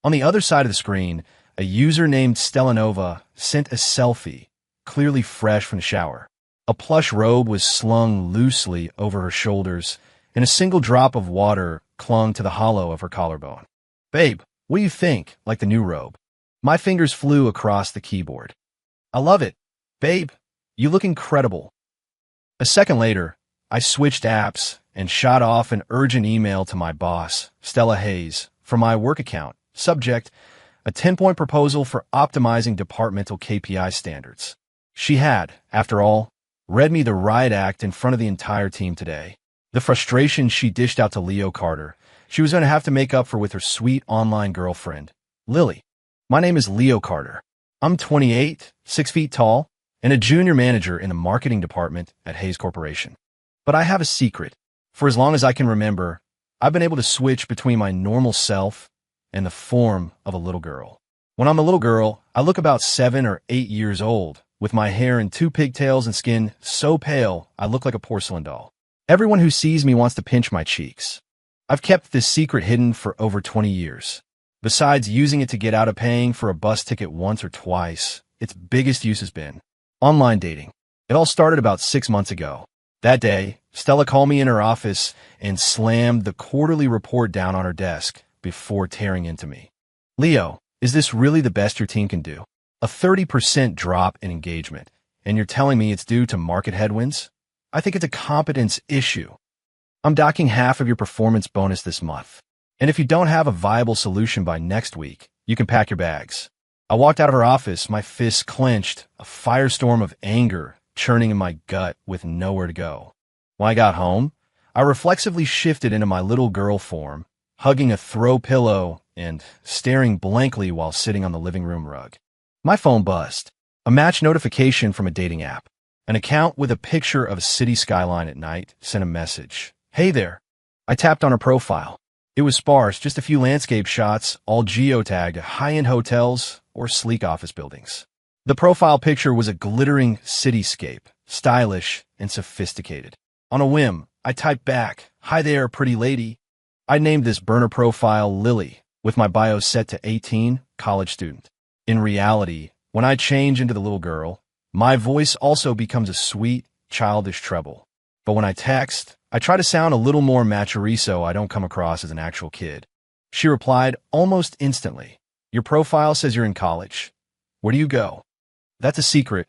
On the other side of the screen, a user named Stellanova sent a selfie, clearly fresh from the shower. A plush robe was slung loosely over her shoulders, and a single drop of water clung to the hollow of her collarbone. "Babe, what do you think? Like the new robe?" My fingers flew across the keyboard. "I love it. Babe, you look incredible." A second later, I switched apps and shot off an urgent email to my boss, Stella Hayes, from my work account. Subject: a 10-point proposal for optimizing departmental KPI standards. She had, after all, read me the riot act in front of the entire team today. The frustration she dished out to Leo Carter, she was going to have to make up for with her sweet online girlfriend, Lily. My name is Leo Carter. I'm 28, 6 feet tall, and a junior manager in the marketing department at Hayes Corporation. But I have a secret. For as long as I can remember, I've been able to switch between my normal self and the form of a little girl. When I'm a little girl, I look about 7 or 8 years old, with my hair in 2 pigtails and skin so pale I look like a porcelain doll. Everyone who sees me wants to pinch my cheeks. I've kept this secret hidden for over 20 years. Besides using it to get out of paying for a bus ticket once or twice, its biggest use has been online dating. It all started about 6 months ago. That day, Stella called me in her office and slammed the quarterly report down on her desk before tearing into me. "Leo, is this really the best your team can do? A 30% drop in engagement, and you're telling me it's due to market headwinds? I think it's a competence issue. I'm docking half of your performance bonus this month. And if you don't have a viable solution by next week, you can pack your bags." I walked out of her office, my fists clenched, a firestorm of anger churning in my gut with nowhere to go. When I got home, I reflexively shifted into my little girl form, hugging a throw pillow and staring blankly while sitting on the living room rug. My phone buzzed. A match notification from a dating app. An account with a picture of a city skyline at night sent a message. "Hey there." I tapped on her profile. It was sparse, just a few landscape shots, all geotagged high-end hotels or sleek office buildings. The profile picture was a glittering cityscape, stylish and sophisticated. On a whim, I typed back, "Hi there, pretty lady." I named this burner profile Lily, with my bio set to 18, college student. In reality, when I change into the little girl, my voice also becomes a sweet, childish treble. But when I text, I try to sound a little more mature so I don't come across as an actual kid. She replied almost instantly, "Your profile says you're in college. Where do you go?" "That's a secret,"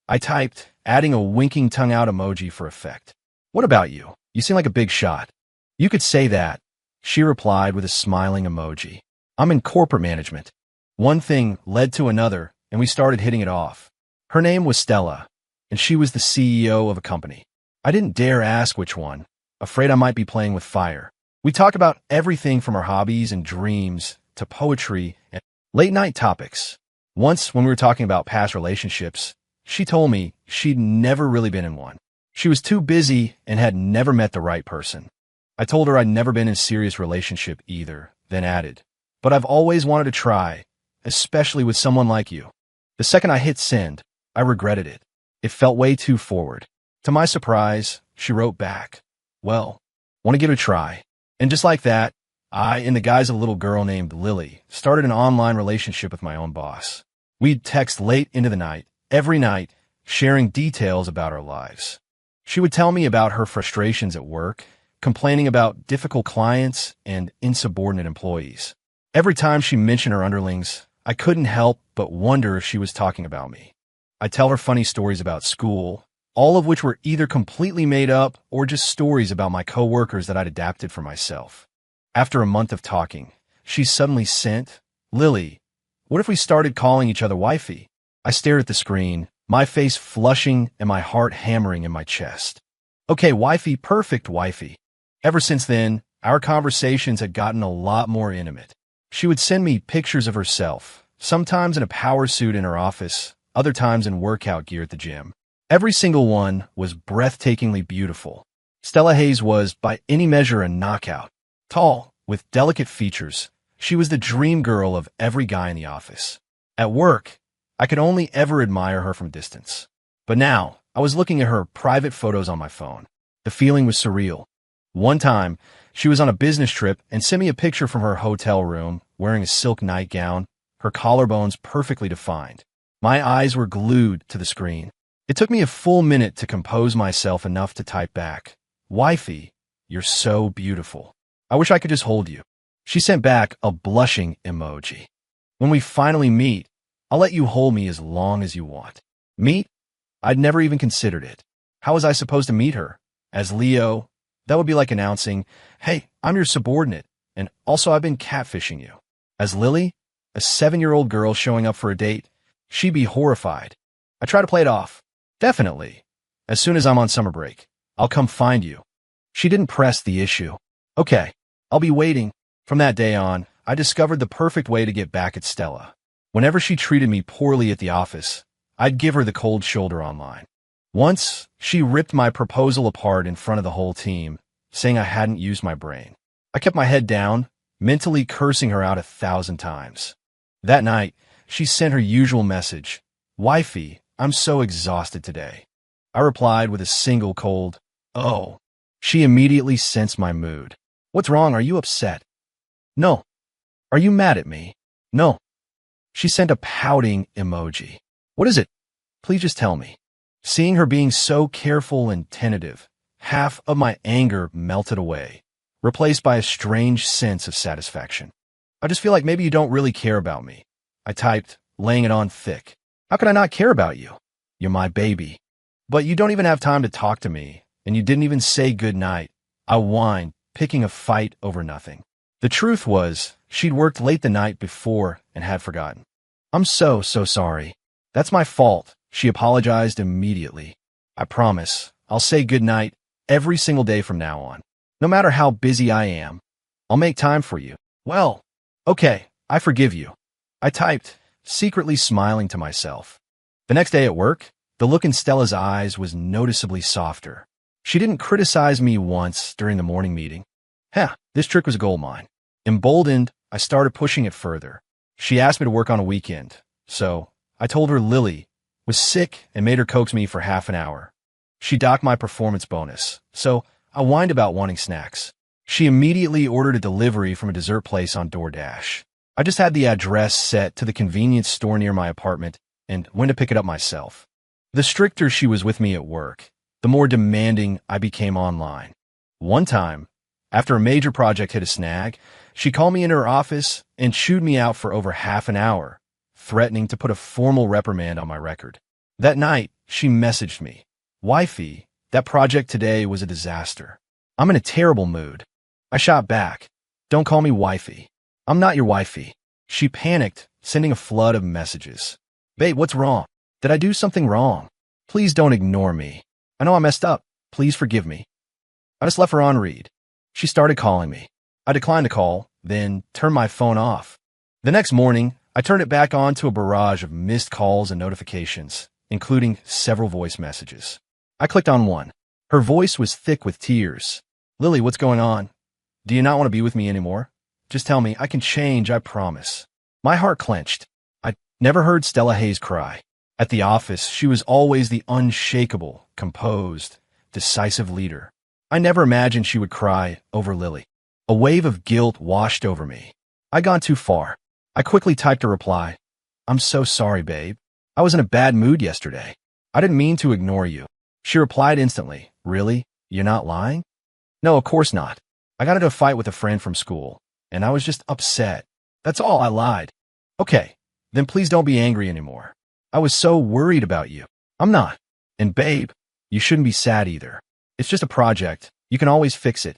I typed, adding a winking tongue-out emoji for effect. "What about you? You seem like a big shot." "You could say that," she replied with a smiling emoji. "I'm in corporate management." One thing led to another, and we started hitting it off. Her name was Stella, and she was the CEO of a company. I didn't dare ask which one, afraid I might be playing with fire. We talked about everything from her hobbies and dreams to poetry and late-night topics. Once, when we were talking about past relationships, she told me she'd never really been in one. She was too busy and had never met the right person. I told her I'd never been in a serious relationship either, then added, "But I've always wanted to try, especially with someone like you." The second I hit send, I regretted it. It felt way too forward. To my surprise, she wrote back, "Well, want to give it a try." And just like that, I, in the guise of a little girl named Lily, started an online relationship with my own boss. We'd text late into the night, every night, sharing details about our lives. She would tell me about her frustrations at work, complaining about difficult clients and insubordinate employees. Every time she mentioned her underlings, I couldn't help but wonder if she was talking about me. I'd tell her funny stories about school, all of which were either completely made up or just stories about my coworkers that I'd adapted for myself. After a month of talking, she suddenly sent, "Lily, what if we started calling each other Wifey?" I stared at the screen, my face flushing and my heart hammering in my chest. "Okay, Wifey, perfect Wifey." Ever since then, our conversations had gotten a lot more intimate. She would send me pictures of herself, sometimes in a power suit in her office, other times in workout gear at the gym. Every single one was breathtakingly beautiful. Stella Hayes was, by any measure, a knockout. Tall, with delicate features, she was the dream girl of every guy in the office. At work, I could only ever admire her from distance. But now, I was looking at her private photos on my phone. The feeling was surreal. One time, she was on a business trip and sent me a picture from her hotel room wearing a silk nightgown, her collarbones perfectly defined. My eyes were glued to the screen. It took me a full minute to compose myself enough to type back, "Wifey, you're so beautiful. I wish I could just hold you." She sent back a blushing emoji. "When we finally meet, I'll let you hold me as long as you want." Meet? I'd never even considered it. How was I supposed to meet her? As Leo? That would be like announcing, "Hey, I'm your subordinate, and also I've been catfishing you." As Lily? A 7-year-old girl showing up for a date? She'd be horrified. I try to play it off. "Definitely. As soon as I'm on summer break, I'll come find you." She didn't press the issue. "Okay, I'll be waiting." From that day on, I discovered the perfect way to get back at Stella. Whenever she treated me poorly at the office, I'd give her the cold shoulder online. Once, she ripped my proposal apart in front of the whole team, saying I hadn't used my brain. I kept my head down, mentally cursing her out 1,000 times. That night, she sent her usual message, "Wifey, I'm so exhausted today." I replied with a single cold, "Oh." She immediately sensed my mood. "What's wrong? Are you upset?" "No." "Are you mad at me?" "No." She sent a pouting emoji. "What is it? Please just tell me." Seeing her being so careful and tentative, half of my anger melted away, replaced by a strange sense of satisfaction. "I just feel like maybe you don't really care about me." I typed, laying it on thick. "How could I not care about you? You're my baby. But you don't even have time to talk to me, and you didn't even say goodnight." I whined, picking a fight over nothing. The truth was, she'd worked late the night before and had forgotten. "I'm so sorry. That's my fault." She apologized immediately. "I promise, I'll say goodnight every single day from now on. No matter how busy I am, I'll make time for you." "Well, okay, I forgive you." I typed, secretly smiling to myself. The next day at work, the look in Stella's eyes was noticeably softer. She didn't criticize me once during the morning meeting. This trick was a goldmine. Emboldened, I started pushing it further. She asked me to work on a weekend, so I told her Lily was sick and made her coax me for half an hour. She docked my performance bonus, so I whined about wanting snacks. She immediately ordered a delivery from a dessert place on DoorDash. I just had the address set to the convenience store near my apartment and went to pick it up myself. The stricter she was with me at work, the more demanding I became online. One time, after a major project hit a snag, she called me into her office and chewed me out for over half an hour, threatening to put a formal reprimand on my record. That night, she messaged me, "Wifey, that project today was a disaster. I'm in a terrible mood." I shot back, "Don't call me wifey. I'm not your wifey." She panicked, sending a flood of messages. "Babe, what's wrong? Did I do something wrong? Please don't ignore me. I know I messed up. Please forgive me." I just left her on read. She started calling me. I declined the call, then turned my phone off. The next morning, I turned it back on to a barrage of missed calls and notifications, including several voice messages. I clicked on one. Her voice was thick with tears. "Lily, what's going on? Do you not want to be with me anymore? Just tell me. I can change, I promise." My heart clenched. I'd never heard Stella Hayes cry. At the office, she was always the unshakable, composed, decisive leader. I never imagined she would cry over Lily. A wave of guilt washed over me. I'd gone too far. I quickly typed a reply. "I'm so sorry, babe. I was in a bad mood yesterday. I didn't mean to ignore you." She replied instantly, "Really? You're not lying?" "No, of course not. I got into a fight with a friend from school, and I was just upset. That's all." I lied. "Okay, then please don't be angry anymore. I was so worried about you." "I'm not. And babe, you shouldn't be sad either. It's just a project. You can always fix it."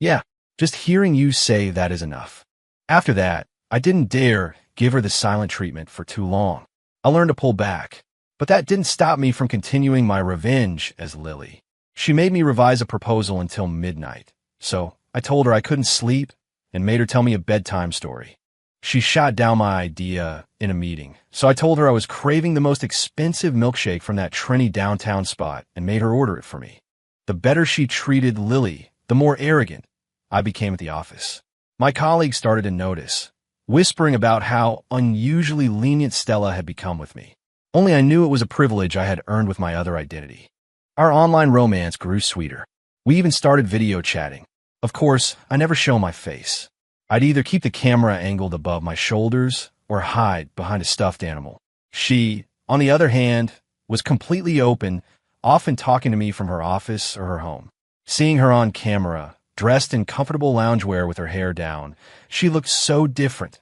"Yeah, just hearing you say that is enough." After that, I didn't dare give her the silent treatment for too long. I learned to pull back. But that didn't stop me from continuing my revenge as Lily. She made me revise a proposal until midnight, so I told her I couldn't sleep and made her tell me a bedtime story. She shot down my idea in a meeting, so I told her I was craving the most expensive milkshake from that trendy downtown spot and made her order it for me. The better she treated Lily, the more arrogant I became at the office. My colleagues started to notice, whispering about how unusually lenient Stella had become with me. Only I knew it was a privilege I had earned with my other identity. Our online romance grew sweeter. We even started video chatting. Of course, I never show my face. I'd either keep the camera angled above my shoulders or hide behind a stuffed animal. She, on the other hand, was completely open, often talking to me from her office or her home. Seeing her on camera, dressed in comfortable loungewear with her hair down, she looked so different.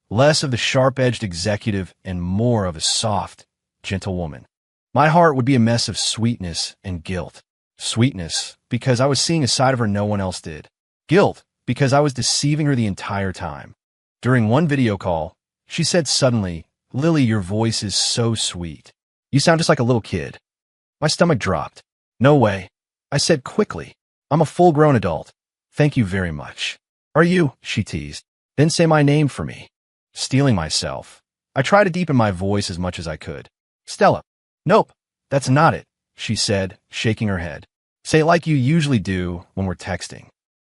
Less of the sharp-edged executive and more of a soft, gentle woman. My heart would be a mess of sweetness and guilt. Sweetness, because I was seeing a side of her no one else did. Guilt, because I was deceiving her the entire time. During one video call, she said suddenly, "Lily, your voice is so sweet. You sound just like a little kid." My stomach dropped. "No way," I said quickly. "I'm a full-grown adult. Thank you very much." "Are you?" she teased. "Then say my name for me." Stealing myself, I tried to deepen my voice as much as I could. "Stella." "Nope, that's not it," she said, shaking her head. "Say it like you usually do when we're texting."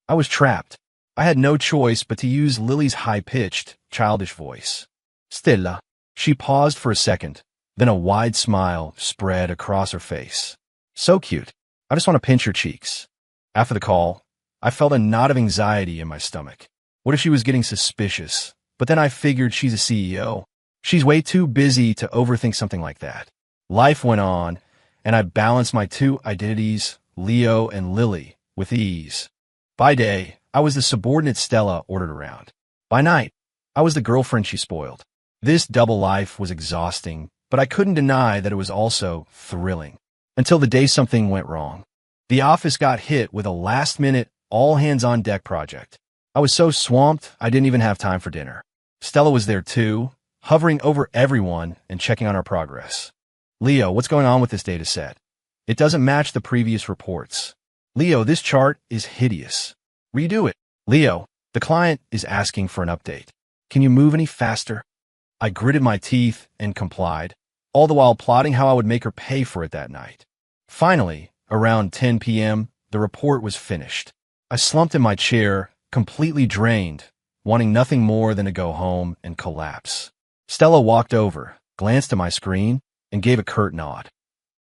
I was trapped. I had no choice but to use Lily's high-pitched, childish voice. "Stella." She paused for a second, then a wide smile spread across her face. "So cute. I just want to pinch your cheeks." After the call, I felt a knot of anxiety in my stomach. What if she was getting suspicious? But then I figured she's a CEO. She's way too busy to overthink something like that. Life went on, and I balanced my two identities, Leo and Lily, with ease. By day, I was the subordinate Stella ordered around. By night, I was the girlfriend she spoiled. This double life was exhausting, but I couldn't deny that it was also thrilling. Until the day something went wrong. The office got hit with a last-minute, all-hands-on-deck project. I was so swamped, I didn't even have time for dinner. Stella was there too, hovering over everyone and checking on our progress. "Leo, what's going on with this data set? It doesn't match the previous reports." "Leo, this chart is hideous. Redo it." "Leo, the client is asking for an update. Can you move any faster?" I gritted my teeth and complied, all the while plotting how I would make her pay for it that night. Finally, around 10 p.m., the report was finished. I slumped in my chair, completely drained, wanting nothing more than to go home and collapse. Stella walked over, glanced at my screen, and gave a curt nod.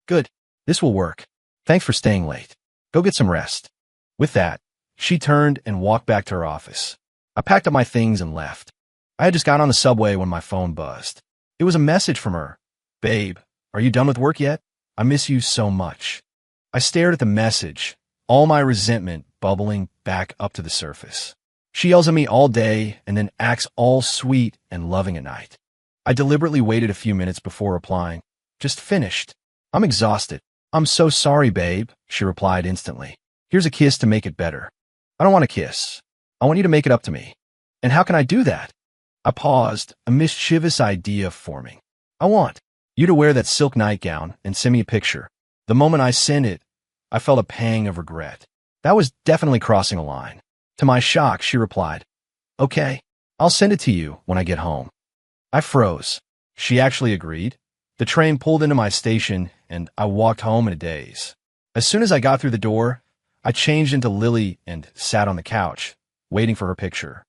"Good. This will work. Thanks for staying late. Go get some rest." With that, she turned and walked back to her office. I packed up my things and left. I had just got on the subway when my phone buzzed. It was a message from her. "Babe, are you done with work yet? I miss you so much." I stared at the message, all my resentment bubbling back up to the surface. She yells at me all day and then acts all sweet and loving at night. I deliberately waited a few minutes before replying. "Just finished. I'm exhausted." "I'm so sorry, babe," she replied instantly. "Here's a kiss to make it better." "I don't want a kiss. I want you to make it up to me." "And how can I do that?" I paused, a mischievous idea forming. "I want you to wear that silk nightgown and send me a picture." The moment I sent it, I felt a pang of regret. That was definitely crossing a line. To my shock, she replied, "Okay, I'll send it to you when I get home." I froze. She actually agreed. The train pulled into my station, and I walked home in a daze. As soon as I got through the door, I changed into Lily and sat on the couch, waiting for her picture.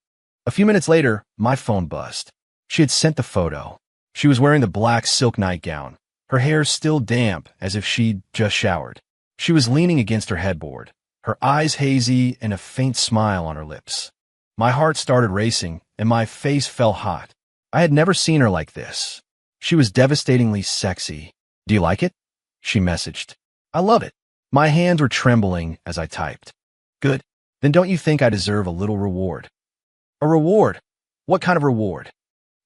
A few minutes later, my phone buzzed. She had sent the photo. She was wearing the black silk nightgown, her hair still damp as if she'd just showered. She was leaning against her headboard, her eyes hazy and a faint smile on her lips. My heart started racing, and my face felt hot. I had never seen her like this. She was devastatingly sexy. "Do you like it?" she messaged. "I love it." My hands were trembling as I typed. "Good. Then don't you think I deserve a little reward?" "A reward? What kind of reward?"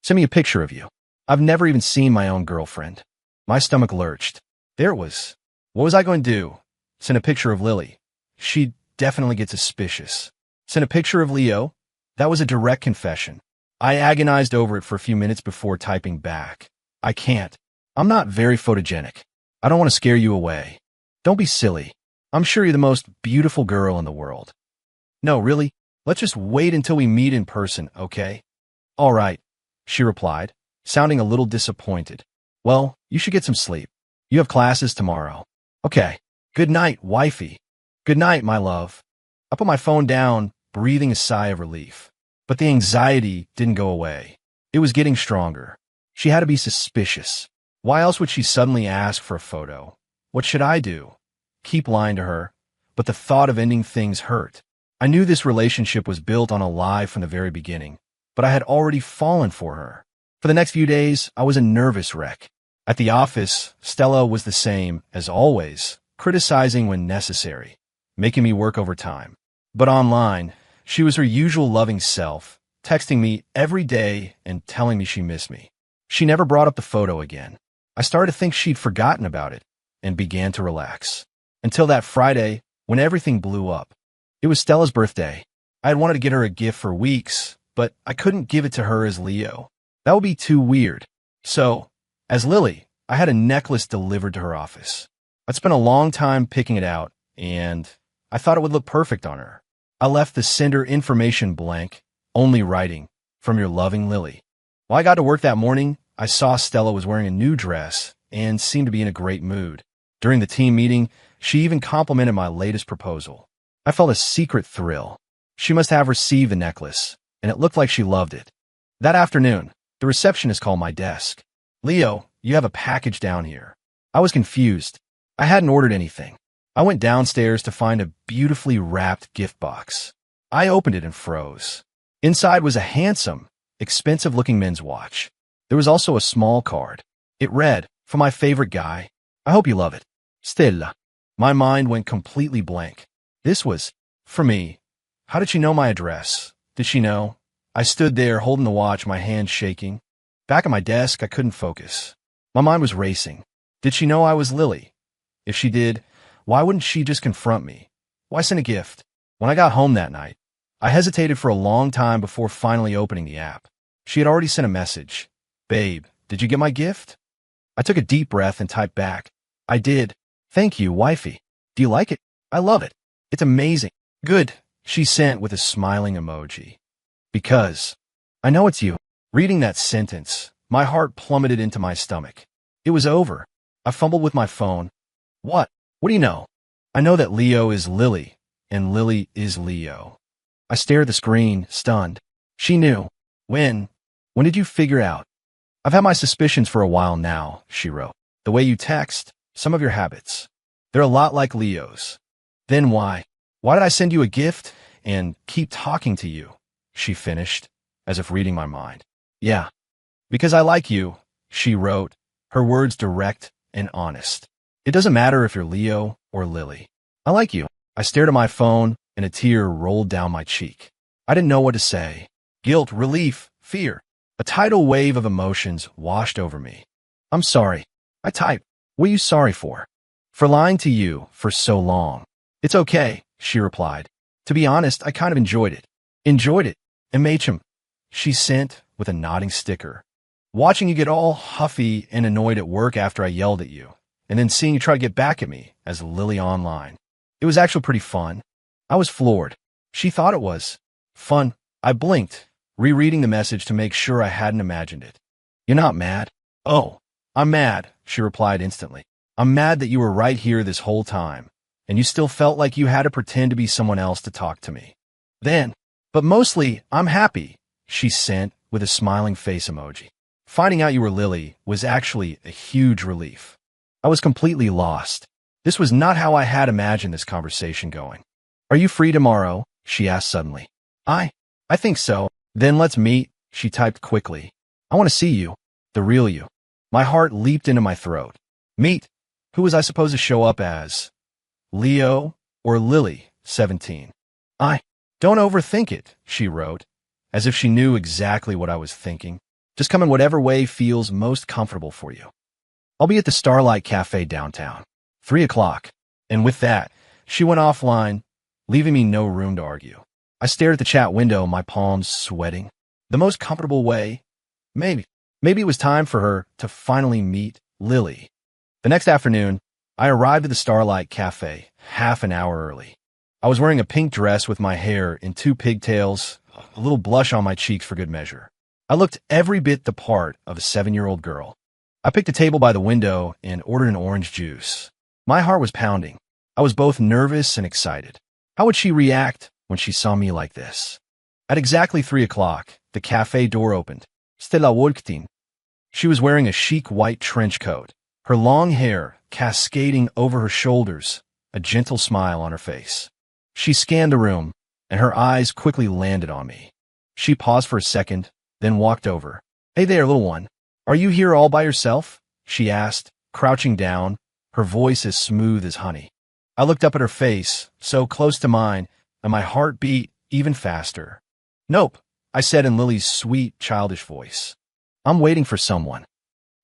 "Send me a picture of you. I've never even seen my own girlfriend." My stomach lurched. There it was. What was I going to do? Send a picture of Lily? She'd definitely get suspicious. Send a picture of Leo? That was a direct confession. I agonized over it for a few minutes before typing back. "I can't. I'm not very photogenic. I don't want to scare you away." "Don't be silly. I'm sure you're the most beautiful girl in the world." "No, really? Let's just wait until we meet in person, okay?" "All right," she replied, sounding a little disappointed. "Well, you should get some sleep. You have classes tomorrow." "Okay. Good night, wifey." "Good night, my love." I put my phone down, breathing a sigh of relief. But the anxiety didn't go away. It was getting stronger. She had to be suspicious. Why else would she suddenly ask for a photo? What should I do? Keep lying to her? But the thought of ending things hurt. I knew this relationship was built on a lie from the very beginning, but I had already fallen for her. For the next few days, I was a nervous wreck. At the office, Stella was the same, as always, criticizing when necessary, making me work overtime. But online, she was her usual loving self, texting me every day and telling me she missed me. She never brought up the photo again. I started to think she'd forgotten about it and began to relax. Until that Friday, when everything blew up. It was Stella's birthday. I had wanted to get her a gift for weeks, but I couldn't give it to her as Leo. That would be too weird. So, as Lily, I had a necklace delivered to her office. I'd spent a long time picking it out, and I thought it would look perfect on her. I left the sender information blank, only writing, "From your loving Lily." While I got to work that morning, I saw Stella was wearing a new dress and seemed to be in a great mood. During the team meeting, she even complimented my latest proposal. I felt a secret thrill. She must have received the necklace, and it looked like she loved it. That afternoon, the receptionist called my desk. "Leo, you have a package down here." I was confused. I hadn't ordered anything. I went downstairs to find a beautifully wrapped gift box. I opened it and froze. Inside was a handsome, expensive-looking men's watch. There was also a small card. It read, "For my favorite guy. I hope you love it. Stella." My mind went completely blank. This was, for me. How did she know my address? Did she know? I stood there holding the watch, my hands shaking. Back at my desk, I couldn't focus. My mind was racing. Did she know I was Lily? If she did, why wouldn't she just confront me? Why send a gift? When I got home that night, I hesitated for a long time before finally opening the app. She had already sent a message. "Babe, did you get my gift?" I took a deep breath and typed back. "I did. Thank you, Wifey. Do you like it? I love it. It's amazing." "Good," she sent with a smiling emoji. "Because I know it's you." Reading that sentence, my heart plummeted into my stomach. It was over. I fumbled with my phone. What? What do you know? I know that Leo is Lily, and Lily is Leo. I stared at the screen, stunned. She knew. When? When did you figure out? "I've had my suspicions for a while now," she wrote. "The way you text, some of your habits. They're a lot like Leo's." "Then why? Why did I send you a gift and keep talking to you?" she finished, as if reading my mind. "Yeah, because I like you," she wrote, her words direct and honest. "It doesn't matter if you're Leo or Lily. I like you." I stared at my phone, and a tear rolled down my cheek. I didn't know what to say. Guilt, relief, fear. A tidal wave of emotions washed over me. "I'm sorry." I typed. "What are you sorry for?" "For lying to you for so long." "It's okay," she replied. "To be honest, I kind of enjoyed it." "Enjoyed it? MHM," she sent with a nodding sticker. "Watching you get all huffy and annoyed at work after I yelled at you, and then seeing you try to get back at me as Lily online. It was actually pretty fun." I was floored. She thought it was fun. I blinked, rereading the message to make sure I hadn't imagined it. "You're not mad?" "Oh, I'm mad," she replied instantly. "I'm mad that you were right here this whole time, and you still felt like you had to pretend to be someone else to talk to me. Then, but mostly, I'm happy," she sent with a smiling face emoji. Finding out you were Lily was actually a huge relief. I was completely lost. This was not how I had imagined this conversation going. "Are you free tomorrow?" she asked suddenly. I think so." "Then let's meet," she typed quickly. "I want to see you, the real you." My heart leaped into my throat. Meet? Who was I supposed to show up as? Leo or Lily, 17? Don't overthink it, she wrote, as if she knew exactly what I was thinking. Just come in whatever way feels most comfortable for you. I'll be at the Starlight Cafe downtown, 3 o'clock. And with that, she went offline, leaving me no room to argue. I stared at the chat window, my palms sweating. The most comfortable way? Maybe it was time for her to finally meet Lily. The next afternoon, I arrived at the Starlight Cafe half an hour early. I was wearing a pink dress with my hair in 2 pigtails, a little blush on my cheeks for good measure. I looked every bit the part of a 7-year-old girl. I picked a table by the window and ordered an orange juice. My heart was pounding. I was both nervous and excited. How would she react when she saw me like this? At exactly 3 o'clock, the cafe door opened. Stella walked in. She was wearing a chic white trench coat, her long hair cascading over her shoulders, a gentle smile on her face. She scanned the room, and her eyes quickly landed on me. She paused for a second, then walked over. "Hey there, little one. Are you here all by yourself?" she asked, crouching down, her voice as smooth as honey. I looked up at her face, so close to mine, and my heart beat even faster. "Nope," I said in Lily's sweet, childish voice. "I'm waiting for someone."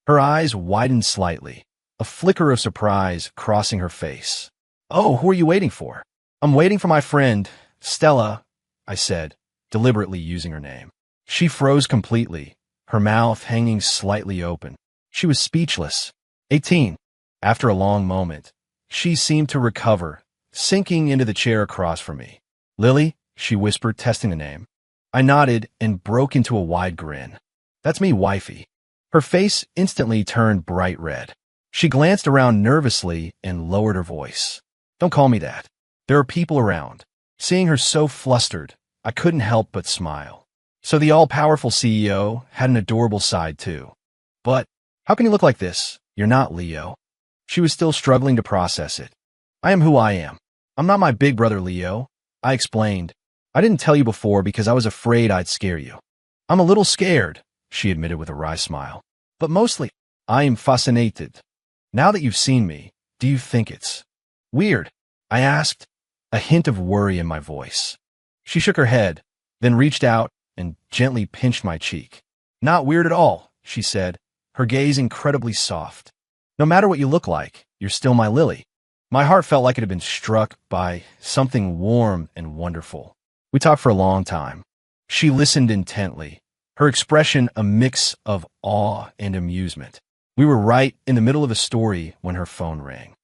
Her eyes widened slightly, a flicker of surprise crossing her face. "Oh, who are you waiting for?" "I'm waiting for my friend, Stella," I said, deliberately using her name. She froze completely, her mouth hanging slightly open. She was speechless. 18. After a long moment, she seemed to recover, sinking into the chair across from me. "Lily?" she whispered, testing the name. I nodded and broke into a wide grin. "That's me, Wifey." Her face instantly turned bright red. She glanced around nervously and lowered her voice. "Don't call me that. There are people around." Seeing her so flustered, I couldn't help but smile. So the all-powerful CEO had an adorable side too. "But how can you look like this? You're not Leo." She was still struggling to process it. "I am who I am. I'm not my big brother Leo," I explained. "I didn't tell you before because I was afraid I'd scare you." "I'm a little scared," she admitted with a wry smile. "But mostly, I am fascinated. Now that you've seen me, do you think it's weird?" I asked, a hint of worry in my voice. She shook her head, then reached out and gently pinched my cheek. "Not weird at all," she said, her gaze incredibly soft. "No matter what you look like, you're still my Lily." My heart felt like it had been struck by something warm and wonderful. We talked for a long time. She listened intently, her expression a mix of awe and amusement. We were right in the middle of a story when her phone rang.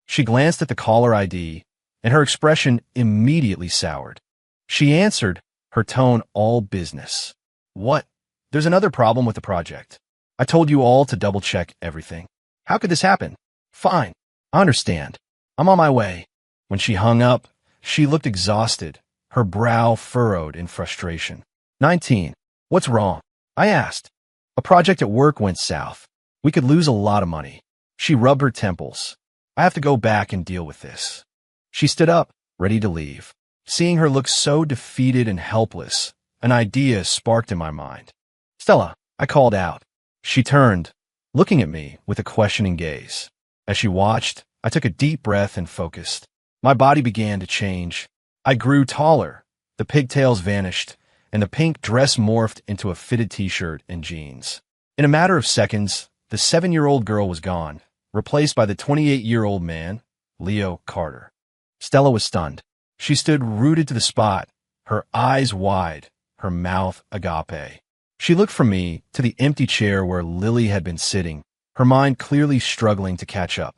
She glanced at the caller ID, and her expression immediately soured. She answered, her tone all business. "What? There's another problem with the project. I told you all to double-check everything. How could this happen?" "Fine. I understand. I'm on my way." When she hung up, she looked exhausted, her brow furrowed in frustration. 19. "What's wrong?" I asked. "A project at work went south. We could lose a lot of money." She rubbed her temples. "I have to go back and deal with this." She stood up, ready to leave. Seeing her look so defeated and helpless, an idea sparked in my mind. "Stella," I called out. She turned, looking at me with a questioning gaze. As she watched, I took a deep breath and focused. My body began to change. I grew taller, the pigtails vanished, and the pink dress morphed into a fitted t-shirt and jeans. In a matter of seconds, the 7-year-old girl was gone, replaced by the 28-year-old man, Leo Carter. Stella was stunned. She stood rooted to the spot, her eyes wide, her mouth agape. She looked from me to the empty chair where Lily had been sitting, her mind clearly struggling to catch up.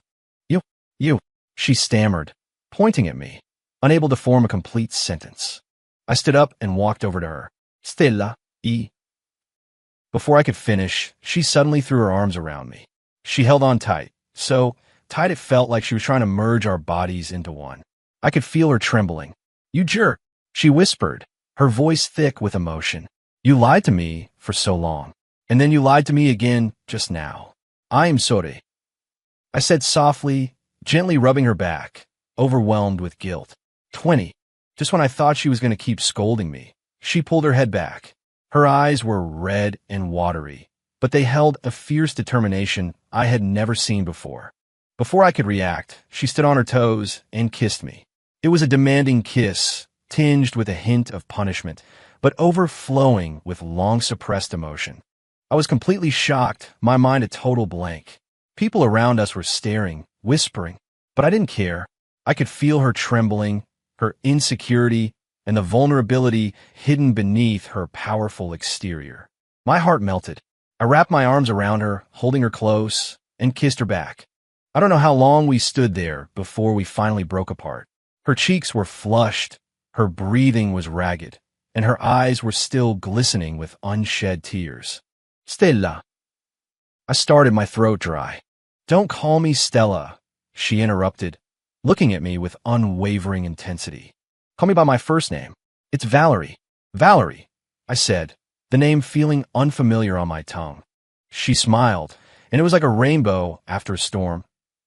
You, she stammered, pointing at me, unable to form a complete sentence. I stood up and walked over to her. "Stella, e." Before I could finish, she suddenly threw her arms around me. She held on tight, so tight it felt like she was trying to merge our bodies into one. I could feel her trembling. "You jerk," she whispered, her voice thick with emotion. "You lied to me for so long, and then you lied to me again just now. I am sorry," I said softly, gently rubbing her back, overwhelmed with guilt. 20. Just when I thought she was going to keep scolding me, she pulled her head back. Her eyes were red and watery, but they held a fierce determination I had never seen before. Before I could react, she stood on her toes and kissed me. It was a demanding kiss, tinged with a hint of punishment, but overflowing with long-suppressed emotion. I was completely shocked, my mind a total blank. People around us were staring, whispering, but I didn't care. I could feel her trembling, her insecurity, and the vulnerability hidden beneath her powerful exterior. My heart melted. I wrapped my arms around her, holding her close, and kissed her back. I don't know how long we stood there before we finally broke apart. Her cheeks were flushed, her breathing was ragged, and her eyes were still glistening with unshed tears. "Stella." I started, my throat dry. "Don't call me Stella," she interrupted, looking at me with unwavering intensity. "Call me by my first name. It's Valerie." "Valerie," I said, the name feeling unfamiliar on my tongue. She smiled, and it was like a rainbow after a storm,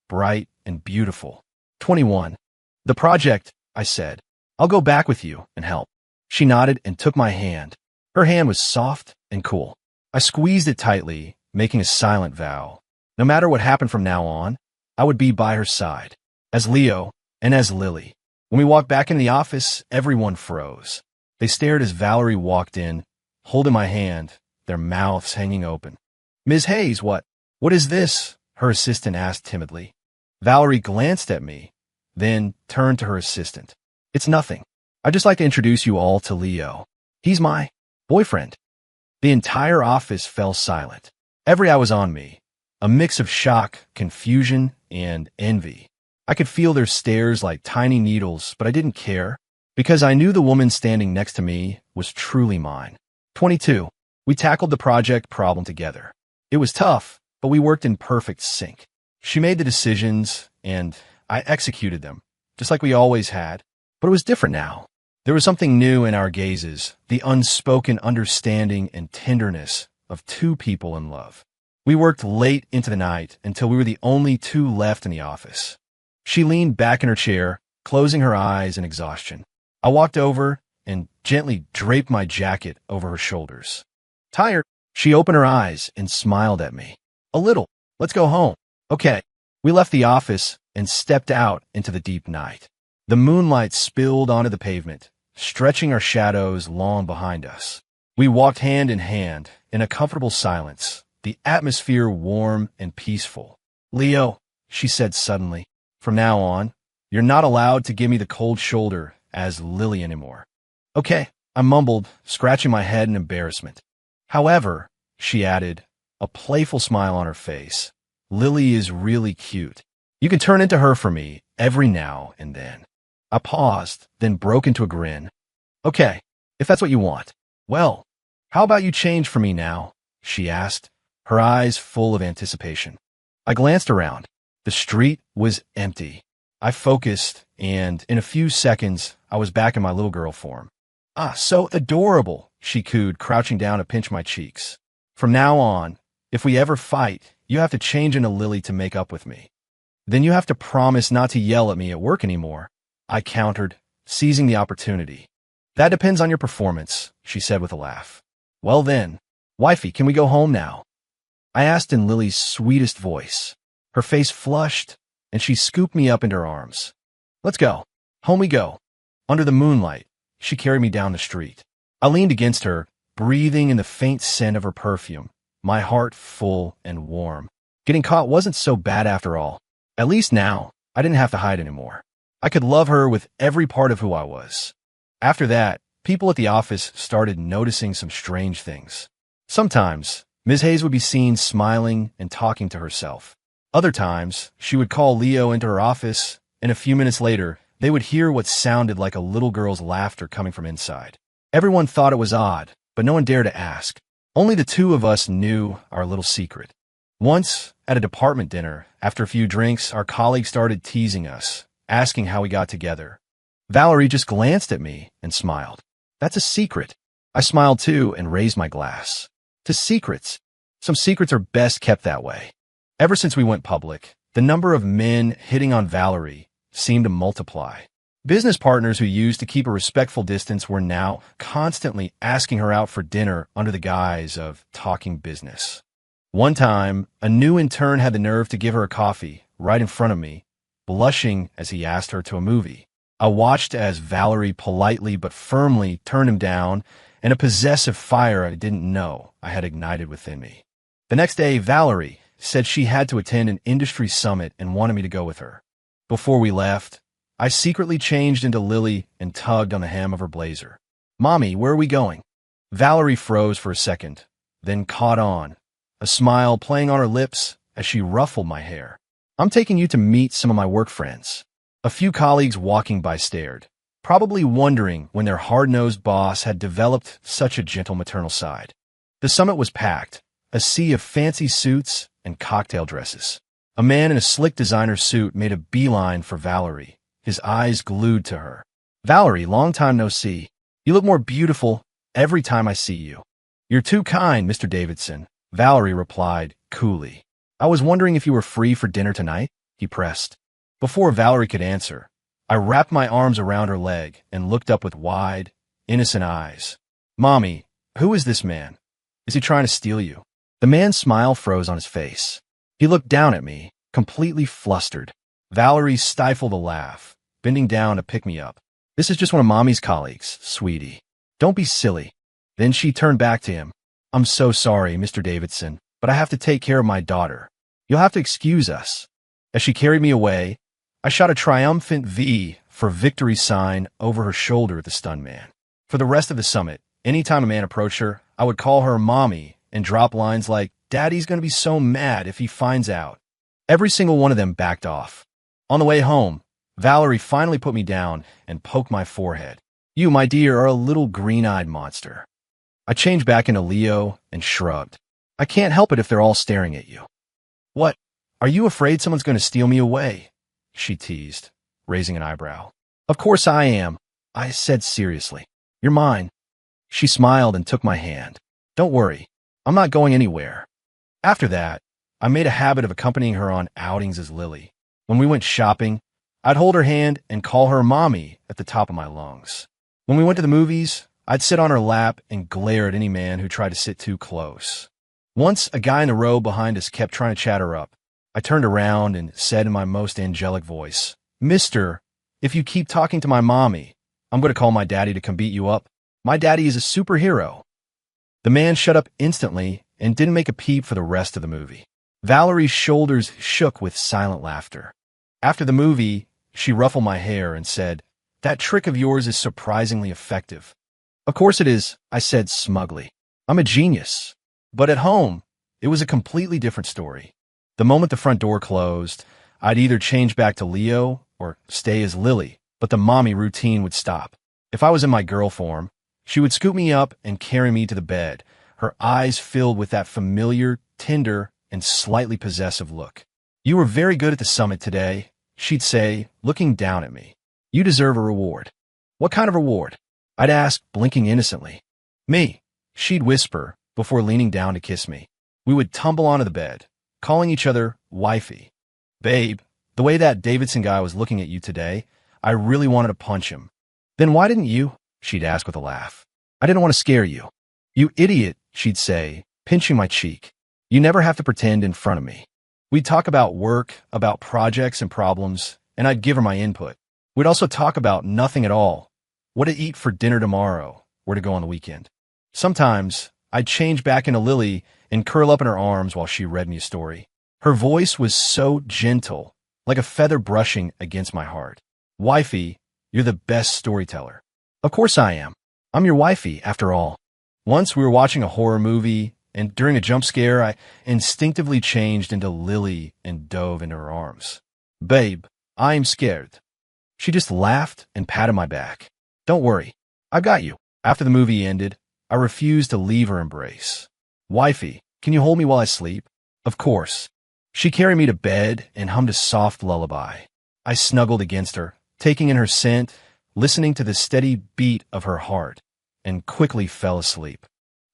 bright and beautiful. 21. "The project," I said. I'll go back with you and help. She nodded and took my hand. Her hand was soft and cool. I squeezed it tightly, making a silent vow. No matter what happened from now on, I would be by her side, as Leo and as Lily. When we walked back in the office, everyone froze. They stared as Valerie walked in, holding my hand, their mouths hanging open. Ms. Hayes, what is this? Her assistant asked timidly. Valerie glanced at me, then turned to her assistant. It's nothing. I'd just like to introduce you all to Leo. He's my boyfriend. The entire office fell silent. Every eye was on me, a mix of shock, confusion, and envy. I could feel their stares like tiny needles, but I didn't care, because I knew the woman standing next to me was truly mine. 22. We tackled the project problem together. It was tough, but we worked in perfect sync. She made the decisions, and I executed them, just like we always had. But it was different now. There was something new in our gazes, the unspoken understanding and tenderness of two people in love. We worked late into the night until we were the only two left in the office. She leaned back in her chair, closing her eyes in exhaustion. I walked over and gently draped my jacket over her shoulders. Tired, she opened her eyes and smiled at me. A little. Let's go home. Okay. We left the office and stepped out into the deep night. The moonlight spilled onto the pavement, stretching our shadows long behind us. We walked hand in hand in a comfortable silence, the atmosphere warm and peaceful. Leo, she said suddenly, from now on, you're not allowed to give me the cold shoulder as Lily anymore. Okay, I mumbled, scratching my head in embarrassment. However, she added, a playful smile on her face, Lily is really cute. You can turn into her for me every now and then. I paused, then broke into a grin. Okay, if that's what you want. Well, how about you change for me now? She asked, her eyes full of anticipation. I glanced around. The street was empty. I focused, and in a few seconds, I was back in my little girl form. Ah, so adorable, she cooed, crouching down to pinch my cheeks. From now on, if we ever fight, you have to change into Lily to make up with me. Then you have to promise not to yell at me at work anymore, I countered, seizing the opportunity. That depends on your performance, she said with a laugh. Well then, Wifey, can we go home now? I asked in Lily's sweetest voice. Her face flushed, and she scooped me up into her arms. Let's go. Home we go. Under the moonlight, she carried me down the street. I leaned against her, breathing in the faint scent of her perfume, my heart full and warm. Getting caught wasn't so bad after all. At least now, I didn't have to hide anymore. I could love her with every part of who I was. After that, people at the office started noticing some strange things. Sometimes, Ms. Hayes would be seen smiling and talking to herself. Other times, she would call Leo into her office, and a few minutes later, they would hear what sounded like a little girl's laughter coming from inside. Everyone thought it was odd, but no one dared to ask. Only the two of us knew our little secret. Once, at a department dinner, after a few drinks, our colleague started teasing us, asking how we got together. Valerie just glanced at me and smiled. That's a secret. I smiled too and raised my glass. To secrets. Some secrets are best kept that way. Ever since we went public, the number of men hitting on Valerie seemed to multiply. Business partners who used to keep a respectful distance were now constantly asking her out for dinner under the guise of talking business. One time, a new intern had the nerve to give her a coffee right in front of me, blushing as he asked her to a movie. I watched as Valerie politely but firmly turned him down, and a possessive fire I didn't know I had ignited within me. The next day, Valerie said she had to attend an industry summit and wanted me to go with her. Before we left, I secretly changed into Lily and tugged on the hem of her blazer. Mommy, where are we going? Valerie froze for a second, then caught on, a smile playing on her lips as she ruffled my hair. I'm taking you to meet some of my work friends. A few colleagues walking by stared, probably wondering when their hard-nosed boss had developed such a gentle maternal side. The summit was packed, a sea of fancy suits and cocktail dresses. A man in a slick designer suit made a beeline for Valerie, his eyes glued to her. Valerie, long time no see. You look more beautiful every time I see you. You're too kind, Mr. Davidson, Valerie replied coolly. I was wondering if you were free for dinner tonight, he pressed. Before Valerie could answer, I wrapped my arms around her leg and looked up with wide, innocent eyes. Mommy, who is this man? Is he trying to steal you? The man's smile froze on his face. He looked down at me, completely flustered. Valerie stifled a laugh, bending down to pick me up. This is just one of Mommy's colleagues, sweetie. Don't be silly. Then she turned back to him. I'm so sorry, Mr. Davidson, but I have to take care of my daughter. You'll have to excuse us. As she carried me away, I shot a triumphant V for victory sign over her shoulder at the stunned man. For the rest of the summit, anytime a man approached her, I would call her Mommy and drop lines like, Daddy's gonna be so mad if he finds out. Every single one of them backed off. On the way home, Valerie finally put me down and poked my forehead. You, my dear, are a little green-eyed monster. I changed back into Leo and shrugged. I can't help it if they're all staring at you. What? Are you afraid someone's going to steal me away? She teased, raising an eyebrow. Of course I am, I said seriously. You're mine. She smiled and took my hand. Don't worry, I'm not going anywhere. After that, I made a habit of accompanying her on outings as Lily. When we went shopping, I'd hold her hand and call her Mommy at the top of my lungs. When we went to the movies, I'd sit on her lap and glare at any man who tried to sit too close. Once, a guy in the row behind us kept trying to chat her up. I turned around and said in my most angelic voice, Mister, if you keep talking to my mommy, I'm going to call my daddy to come beat you up. My daddy is a superhero. The man shut up instantly and didn't make a peep for the rest of the movie. Valerie's shoulders shook with silent laughter. After the movie, she ruffled my hair and said, That trick of yours is surprisingly effective. Of course it is, I said smugly. I'm a genius. But at home, it was a completely different story. The moment the front door closed, I'd either change back to Leo or stay as Lily, but the mommy routine would stop. If I was in my girl form, she would scoop me up and carry me to the bed, her eyes filled with that familiar, tender, and slightly possessive look. You were very good at the summit today, she'd say, looking down at me. You deserve a reward. What kind of reward? I'd ask, blinking innocently. Me, she'd whisper, before leaning down to kiss me. We would tumble onto the bed, calling each other Wifey. Babe, the way that Davidson guy was looking at you today, I really wanted to punch him. Then why didn't you? She'd ask with a laugh. I didn't want to scare you. You idiot, she'd say, pinching my cheek. You never have to pretend in front of me. We'd talk about work, about projects and problems, and I'd give her my input. We'd also talk about nothing at all. What to eat for dinner tomorrow, where to go on the weekend. Sometimes, I'd change back into Lily and curl up in her arms while she read me a story. Her voice was so gentle, like a feather brushing against my heart. Wifey, you're the best storyteller. Of course I am. I'm your wifey, after all. Once we were watching a horror movie, and during a jump scare, I instinctively changed into Lily and dove into her arms. Babe, I'm scared. She just laughed and patted my back. Don't worry, I've got you. After the movie ended, I refused to leave her embrace. Wifey, can you hold me while I sleep? Of course. She carried me to bed and hummed a soft lullaby. I snuggled against her, taking in her scent, listening to the steady beat of her heart, and quickly fell asleep.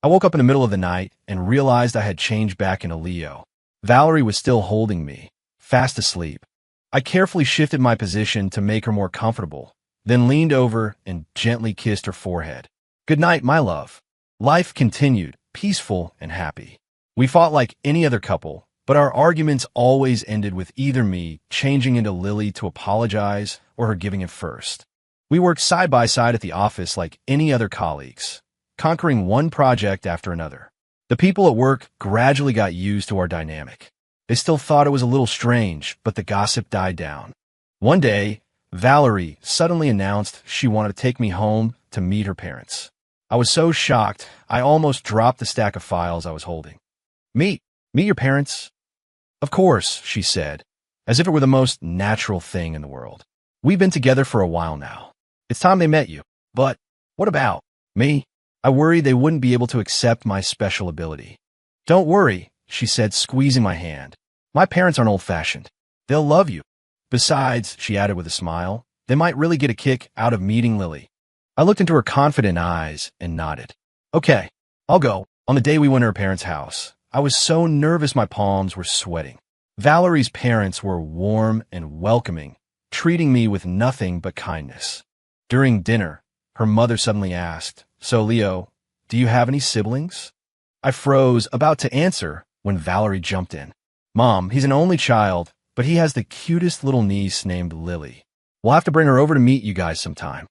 I woke up in the middle of the night and realized I had changed back into Leo. Valerie was still holding me, fast asleep. I carefully shifted my position to make her more comfortable, then leaned over and gently kissed her forehead. Good night, my love. Life continued, peaceful and happy. We fought like any other couple, but our arguments always ended with either me changing into Lily to apologize or her giving it first. We worked side by side at the office like any other colleagues, conquering one project after another. The people at work gradually got used to our dynamic. They still thought it was a little strange, but the gossip died down. One day, Valerie suddenly announced she wanted to take me home to meet her parents. I was so shocked, I almost dropped the stack of files I was holding. Meet your parents? Of course, she said, as if it were the most natural thing in the world. We've been together for a while now. It's time they met you. But what about me? I worried they wouldn't be able to accept my special ability. Don't worry, she said, squeezing my hand. My parents aren't old-fashioned. They'll love you. Besides, she added with a smile, they might really get a kick out of meeting Lily. I looked into her confident eyes and nodded. Okay, I'll go. On the day we went to her parents' house, I was so nervous my palms were sweating. Valerie's parents were warm and welcoming, treating me with nothing but kindness. During dinner, her mother suddenly asked, "So, Leo, do you have any siblings?" I froze, about to answer, when Valerie jumped in. "Mom, he's an only child, but he has the cutest little niece named Lily. We'll have to bring her over to meet you guys sometime."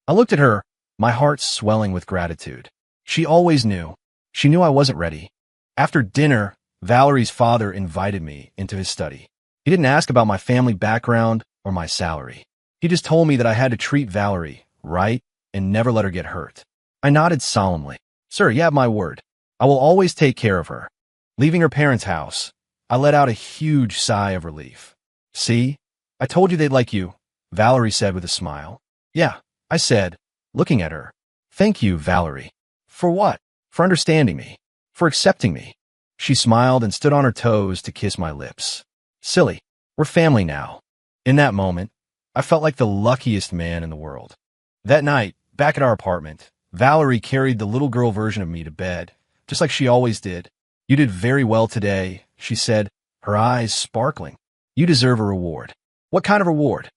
I looked at her, my heart swelling with gratitude. She always knew. She knew I wasn't ready. After dinner, Valerie's father invited me into his study. He didn't ask about my family background or my salary. He just told me that I had to treat Valerie right and never let her get hurt. I nodded solemnly. "Sir, you have my word. I will always take care of her." Leaving her parents' house, I let out a huge sigh of relief. "See? I told you they'd like you," Valerie said with a smile. "Yeah," I said, looking at her. "Thank you, Valerie." "For what?" "For understanding me. For accepting me." She smiled and stood on her toes to kiss my lips. "Silly. We're family now." In that moment, I felt like the luckiest man in the world. That night, back at our apartment, Valerie carried the little girl version of me to bed, just like she always did. "You did very well today," she said, her eyes sparkling. "You deserve a reward." "What kind of reward?"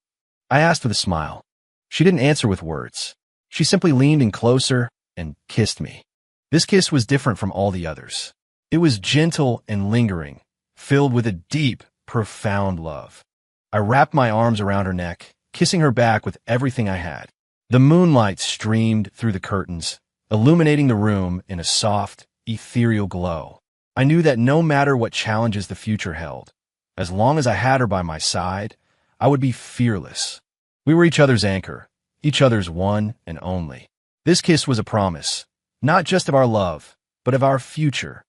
I asked with a smile. She didn't answer with words. She simply leaned in closer and kissed me. This kiss was different from all the others. It was gentle and lingering, filled with a deep, profound love. I wrapped my arms around her neck, kissing her back with everything I had. The moonlight streamed through the curtains, illuminating the room in a soft, ethereal glow. I knew that no matter what challenges the future held, as long as I had her by my side, I would be fearless. We were each other's anchor, each other's one and only. This kiss was a promise, not just of our love, but of our future,